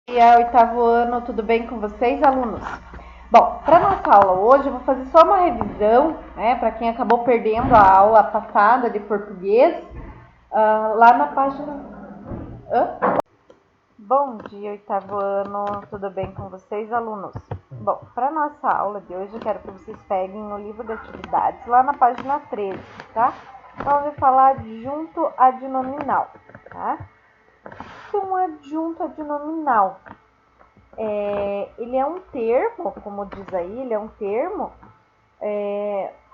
Oitavo ano, tudo bem com vocês, alunos? Bom, para nossa aula hoje eu vou fazer só uma revisão, né, para quem acabou perdendo a aula passada de português, lá na página... Bom dia, oitavo ano, tudo bem com vocês, alunos? Bom, para nossa aula de hoje eu quero que vocês peguem o livro de atividades lá na página 13, tá? Então, eu vou falar adjunto adnominal, tá? Então, adjunto adnominal. Ele é um termo, como diz aí, ele é um termo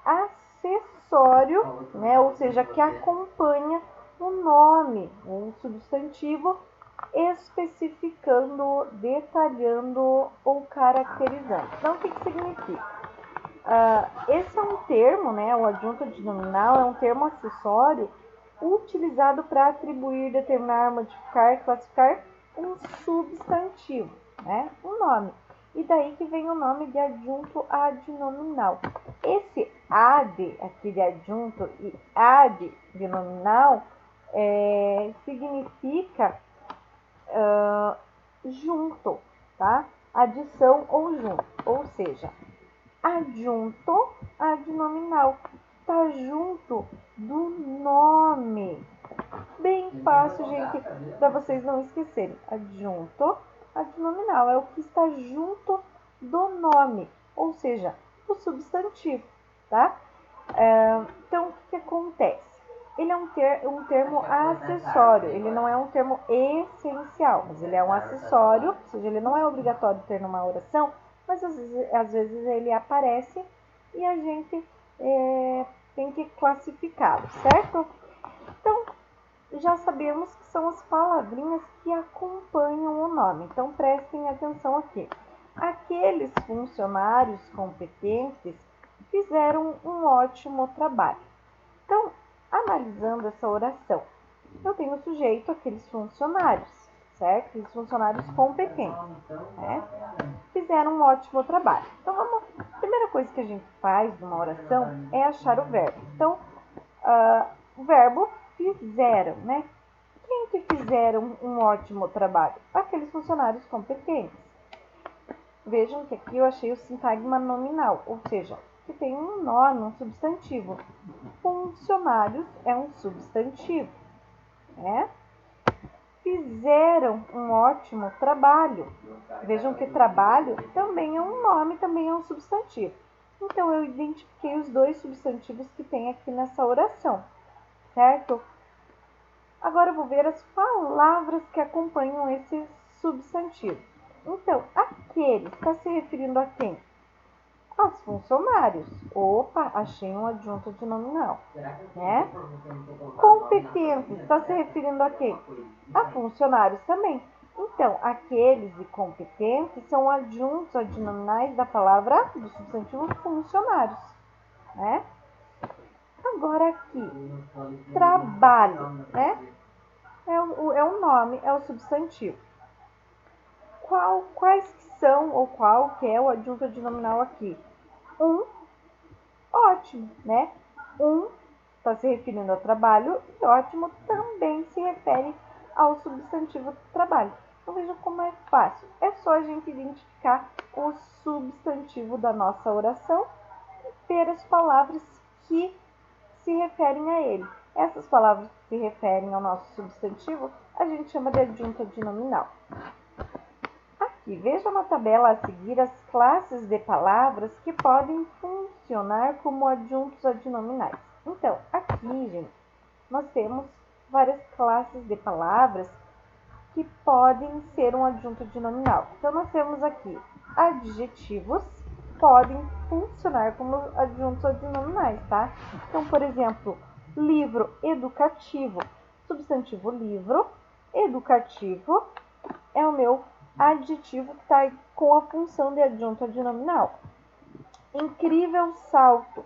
acessório, né? Ou seja, que acompanha o nome, um substantivo, especificando, detalhando ou caracterizando. Então, o que significa? Esse é um termo, né? O adjunto adnominal é um termo acessório utilizado para atribuir, determinar, modificar, classificar um substantivo, né? Um nome. E daí que vem o nome de adjunto adnominal. Esse ad aqui de adjunto e adnominal significa junto, tá? Adição ou junto. Ou seja, adjunto adnominal tá junto do nome. Bem fácil, gente, para vocês não esquecerem. Adjunto adnominal é o que está junto do nome, ou seja, o substantivo, tá? Então, o que acontece? Ele é um termo acessório, ele não é um termo essencial, mas ele é um acessório, ou seja, ele não é obrigatório ter numa oração, mas às vezes ele aparece e a gente tem que classificá-lo, certo? Então, já sabemos que são as palavrinhas que acompanham o nome. Então, prestem atenção aqui. Aqueles funcionários competentes fizeram um ótimo trabalho. Então, analisando essa oração, eu tenho o sujeito, aqueles funcionários, certo? Aqueles funcionários competentes, né? Fizeram um ótimo trabalho. Então, a primeira coisa que a gente faz numa oração é achar o verbo. Então, o verbo fizeram, né? Quem que fizeram um ótimo trabalho? Aqueles funcionários competentes. Vejam que aqui eu achei o sintagma nominal, ou seja, que tem um nome, um substantivo. Funcionários é um substantivo, né? Fizeram um ótimo trabalho. Vejam que trabalho também é um nome, também é um substantivo. Então, eu identifiquei os dois substantivos que tem aqui nessa oração, certo? Agora eu vou ver as palavras que acompanham esse substantivo. Então, aquele está se referindo a quem? Aos funcionários. Opa, achei um adjunto adnominal, né? Competentes está se referindo a quem? A funcionários também. Então, aqueles e competentes são adjuntos adnominais da palavra do substantivo funcionários, né? Agora aqui, trabalho, né? É um nome, é o substantivo. Quais que são ou qual que é o adjunto adnominal aqui? Ótimo, né? Está se referindo ao trabalho e ótimo também se refere ao substantivo trabalho. Então veja como é fácil. É só a gente identificar o substantivo da nossa oração e ver as palavras que se referem a ele. Essas palavras que se referem ao nosso substantivo, a gente chama de adjunto adnominal. Aqui, veja na tabela a seguir as classes de palavras que podem funcionar como adjuntos adnominais. Então, aqui, gente, nós temos várias classes de palavras que podem ser um adjunto adnominal. Então, nós temos aqui adjetivos podem funcionar como adjuntos adnominais, tá? Então, por exemplo, livro educativo, substantivo livro, educativo é o meu adjetivo que está com a função de adjunto adnominal. Incrível salto.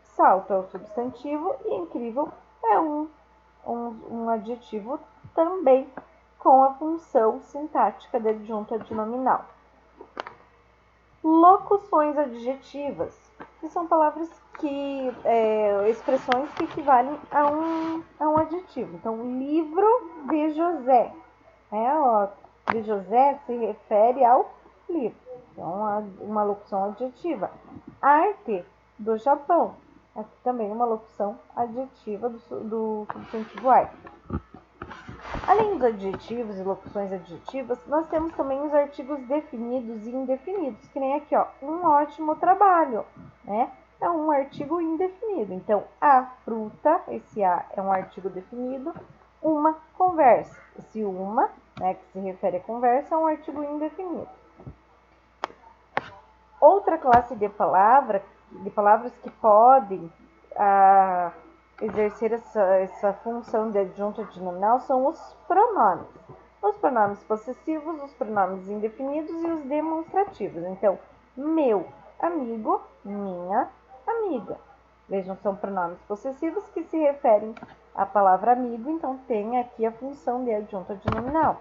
Salto é o substantivo e incrível é um adjetivo também com a função sintática de adjunto adnominal. Locuções adjetivas, que são palavras que, expressões que equivalem a um adjetivo. Então, livro de José. de José se refere ao livro. Então, uma locução adjetiva. Arte do Japão. Aqui também uma locução adjetiva do substantivo arte. Além dos adjetivos e locuções adjetivas, nós temos também os artigos definidos e indefinidos, que nem aqui, ó, um ótimo trabalho, né? É um artigo indefinido. Então, a fruta, esse a é um artigo definido, uma conversa. Esse uma, né, que se refere à conversa, é um artigo indefinido. Outra classe de palavras que podem exercer essa função de adjunto adnominal são os pronomes. Os pronomes possessivos, os pronomes indefinidos e os demonstrativos. Então, meu amigo, minha amiga. Vejam, são pronomes possessivos que se referem à palavra amigo, então tem aqui a função de adjunto adnominal.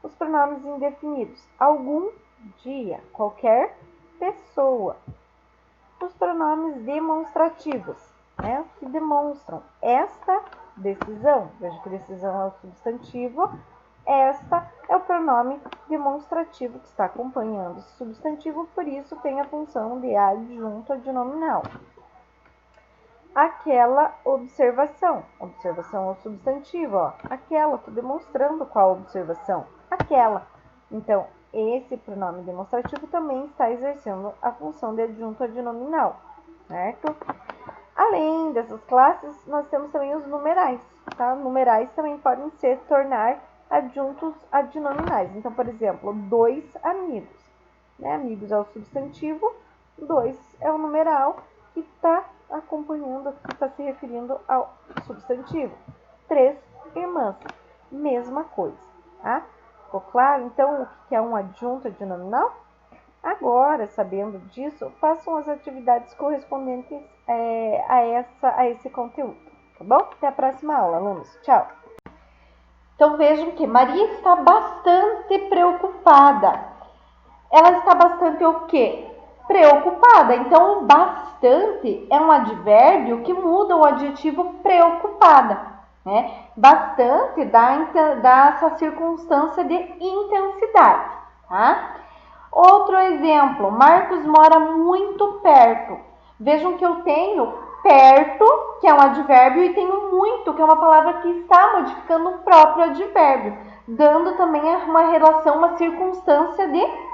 Os pronomes indefinidos, algum dia, qualquer pessoa. Os pronomes demonstrativos, né, que demonstram esta decisão. Veja que decisão é o substantivo. Esta é o pronome demonstrativo que está acompanhando esse substantivo, por isso tem a função de adjunto adnominal. Aquela observação. Observação é o substantivo, ó. Aquela, estou demonstrando qual observação. Aquela. Então, esse pronome demonstrativo também está exercendo a função de adjunto adnominal, certo? Além dessas classes, nós temos também os numerais, tá? Numerais também podem se tornar adjuntos adnominais. Então, por exemplo, dois amigos, né? Amigos é o substantivo, dois é o numeral que está acompanhando, que está se referindo ao substantivo. Três irmãs, mesma coisa, tá? Ficou claro, então, o que é um adjunto adnominal? Agora, sabendo disso, façam as atividades correspondentes a esse conteúdo, tá bom? Até a próxima aula, alunos. Tchau! Então, vejam que Maria está bastante preocupada. Ela está bastante o quê? Preocupada. Então, o bastante é um advérbio que muda o adjetivo preocupada, né? Bastante dá essa circunstância de intensidade, tá? Outro exemplo, Marcos mora muito perto. Vejam que eu tenho perto, que é um advérbio, e tenho muito, que é uma palavra que está modificando o próprio advérbio, dando também uma relação, uma circunstância de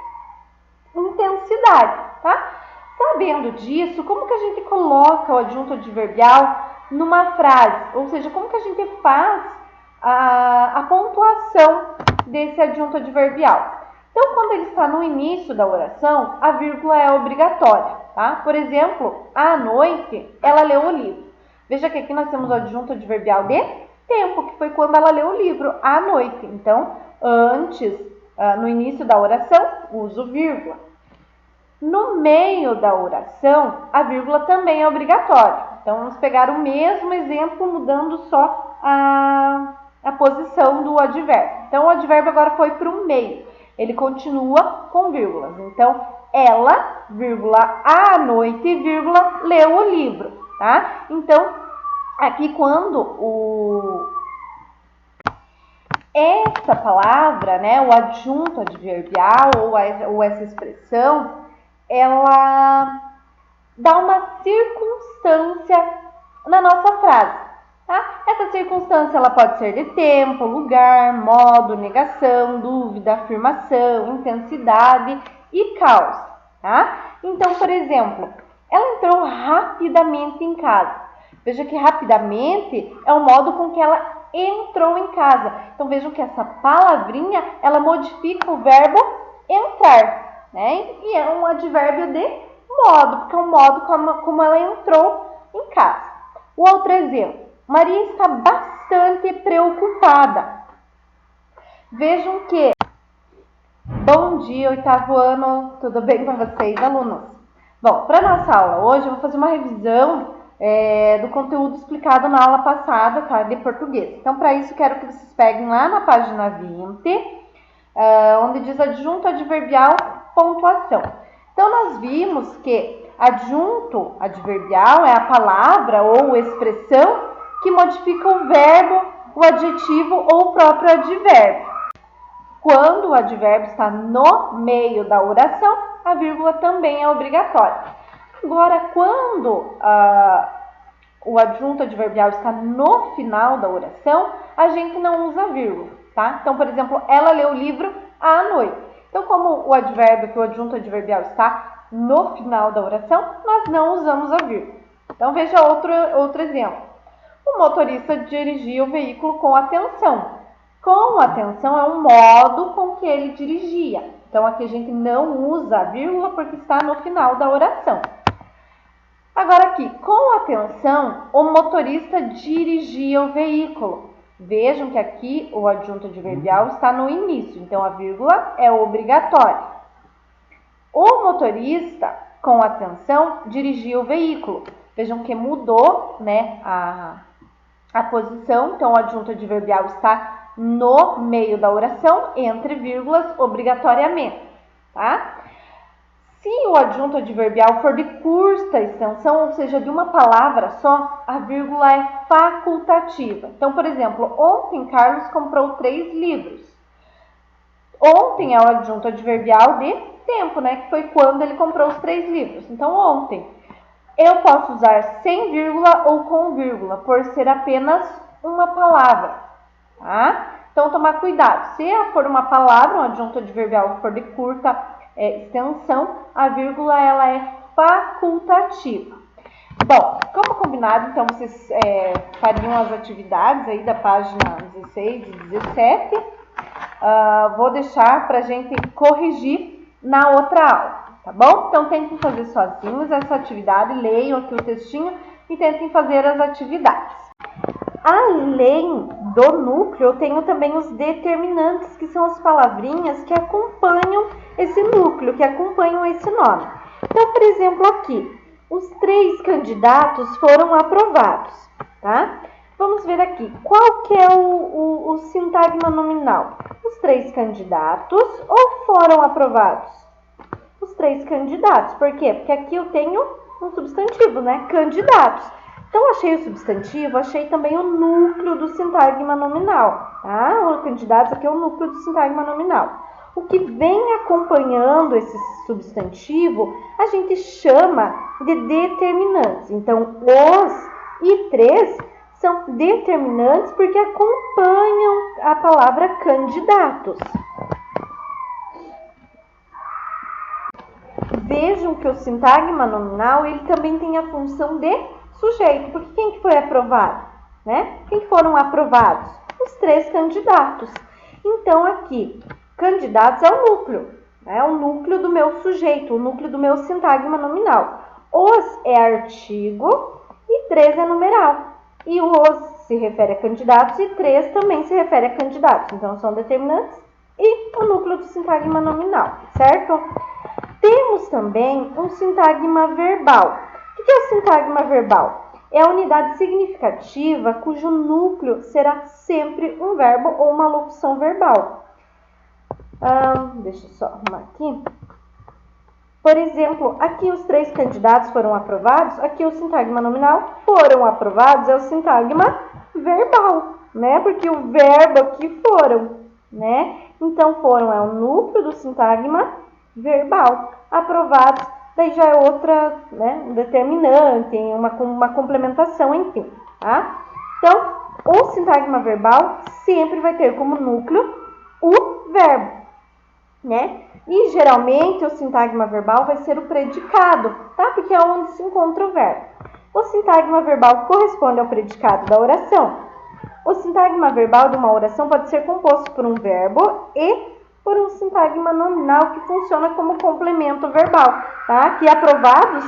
intensidade, tá? Sabendo disso, como que a gente coloca o adjunto adverbial numa frase? Ou seja, como que a gente faz a pontuação desse adjunto adverbial? Então, quando ele está no início da oração, a vírgula é obrigatória, tá? Por exemplo, à noite, ela leu o livro. Veja que aqui nós temos o adjunto adverbial de tempo, que foi quando ela leu o livro, à noite. Então, antes, no início da oração, uso vírgula. No meio da oração, a vírgula também é obrigatória. Então, vamos pegar o mesmo exemplo, mudando só a posição do advérbio. Então, o advérbio agora foi para o meio. Ele continua com vírgulas. Então, ela, vírgula, à noite, vírgula, leu o livro, tá? Então, aqui quando essa palavra, né, o adjunto adverbial ou essa expressão, ela dá uma circunstância na nossa frase, tá? Essa circunstância ela pode ser de tempo, lugar, modo, negação, dúvida, afirmação, intensidade e causa, tá? Então, por exemplo, ela entrou rapidamente em casa. Veja que rapidamente é o modo com que ela entrou em casa. Então, vejam que essa palavrinha, ela modifica o verbo entrar, né? E é um advérbio de modo, porque é um modo como ela entrou em casa. O outro exemplo, Maria está bastante preocupada. Vejam que, bom dia, 8º ano, tudo bem com vocês, alunos? Bom, para nossa aula hoje, eu vou fazer uma revisão do conteúdo explicado na aula passada, tá, de português. Então, para isso, quero que vocês peguem lá na página 20, onde diz adjunto adverbial, pontuação. Então, nós vimos que adjunto adverbial é a palavra ou expressão que modifica o verbo, o adjetivo ou o próprio advérbio. Quando o advérbio está no meio da oração, a vírgula também é obrigatória. Agora, quando o adjunto adverbial está no final da oração, a gente não usa vírgula, tá? Então, por exemplo, ela leu o livro à noite. Então, como o advérbio, que o adjunto adverbial está no final da oração, nós não usamos a vírgula. Então, veja outro exemplo. O motorista dirigia o veículo com atenção. Com atenção é um modo com que ele dirigia. Então, aqui a gente não usa a vírgula porque está no final da oração. Agora aqui, com atenção, o motorista dirigia o veículo. Vejam que aqui o adjunto adverbial está no início, então a vírgula é obrigatória. O motorista, com atenção, dirigia o veículo. Vejam que mudou, né, a posição, então o adjunto adverbial está no meio da oração, entre vírgulas, obrigatoriamente, tá? Se o adjunto adverbial for de curta extensão, ou seja, de uma palavra só, a vírgula é facultativa. Então, por exemplo, ontem Carlos comprou 3 livros. Ontem é o adjunto adverbial de tempo, né? Que foi quando ele comprou os 3 livros. Então, ontem. Eu posso usar sem vírgula ou com vírgula, por ser apenas uma palavra, tá? Então, tomar cuidado. Se for uma palavra, um adjunto adverbial for de curta extensão, a vírgula ela é facultativa. Bom, como combinado, então vocês fariam as atividades aí da página 16 e 17. Vou deixar para a gente corrigir na outra aula, tá bom? Então tentem fazer sozinhos essa atividade, leiam aqui o textinho e tentem fazer as atividades. Além do núcleo, eu tenho também os determinantes, que são as palavrinhas que acompanham esse núcleo, que acompanham esse nome. Então, por exemplo, aqui, os 3 candidatos foram aprovados, tá? Vamos ver aqui, qual que é o sintagma nominal? Os 3 candidatos ou foram aprovados? Os 3 candidatos. Por quê? Porque aqui eu tenho um substantivo, né? Candidatos. Então, achei o substantivo, achei também o núcleo do sintagma nominal, tá? O candidatos aqui é o núcleo do sintagma nominal. O que vem acompanhando esse substantivo, a gente chama de determinantes. Então, os e 3 são determinantes porque acompanham a palavra candidatos. Vejam que o sintagma nominal, ele também tem a função de sujeito, porque quem que foi aprovado? Né? Quem foram aprovados? Os 3 candidatos. Então, aqui, candidatos é o núcleo, né? É o núcleo do meu sujeito, o núcleo do meu sintagma nominal. Os é artigo e 3 é numeral. E o os se refere a candidatos e 3 também se refere a candidatos. Então, são determinantes e o núcleo do sintagma nominal, certo? Temos também um sintagma verbal. O que é o sintagma verbal? É a unidade significativa cujo núcleo será sempre um verbo ou uma locução verbal. Deixa eu só arrumar aqui. Por exemplo, aqui os 3 candidatos foram aprovados. Aqui o sintagma nominal foram aprovados é o sintagma verbal, né? Porque o verbo aqui foram, né? Então, foram é o núcleo do sintagma verbal. Aprovados, daí já é outra, né? Um determinante, uma complementação, enfim, tá? Então, o sintagma verbal sempre vai ter como núcleo o verbo, né? E geralmente o sintagma verbal vai ser o predicado, tá? Porque é onde se encontra o verbo. O sintagma verbal corresponde ao predicado da oração. O sintagma verbal de uma oração pode ser composto por um verbo e por um sintagma nominal que funciona como complemento verbal, tá? Que aprovados